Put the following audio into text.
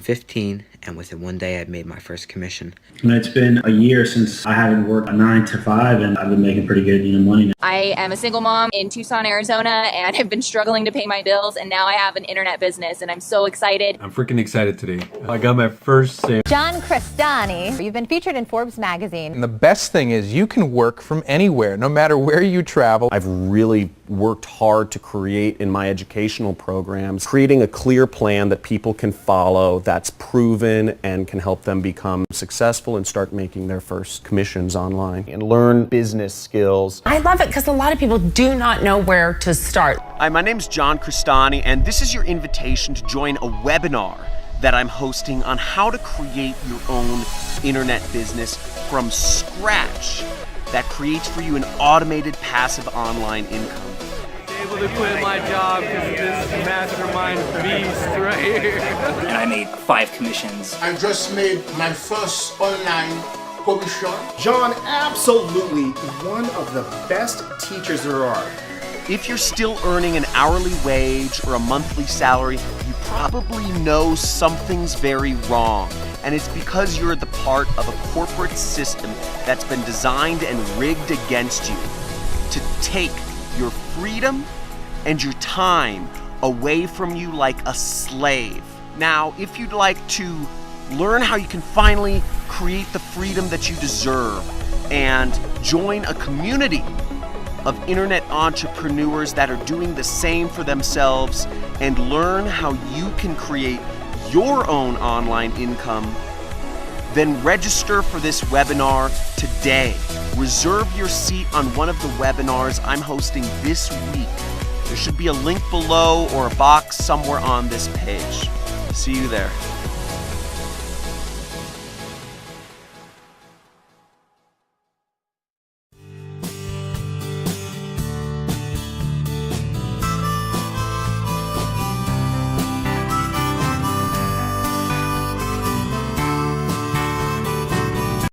15, and within one day I made my first commission. And it's been a year since I haven't worked a 9 to 5, and I've been making pretty good money now. I am a single mom in Tucson, Arizona, and have been struggling to pay my bills, and now I have an internet business, and I'm so excited. I'm freaking excited today. I got my first sale. John Crestani, you've been featured in Forbes magazine. And the best thing is you can work from anywhere, no matter where you travel. I've really worked hard to create in my educational programs, creating a clear plan that people can follow, that's proven and can help them become successful and start making their first commissions online and learn business skills. I love it because a lot of people do not know where to start. Hi, my name's John Crestani, and this is your invitation to join a webinar that I'm hosting on how to create your own internet business from scratch that creates for you an automated passive online income. Able to quit my job because of this mastermind beast right here. And I made 5 commissions. I just made my first online commission. John, absolutely one of the best teachers there are. If you're still earning an hourly wage or a monthly salary, you probably know something's very wrong. And it's because you're the part of a corporate system that's been designed and rigged against you to take your freedom and your time away from you like a slave. Now, if you'd like to learn how you can finally create the freedom that you deserve and join a community of internet entrepreneurs that are doing the same for themselves and learn how you can create your own online income, then register for this webinar today. Reserve your seat on one of the webinars I'm hosting this week. There should be a link below or a box somewhere on this page. See you there.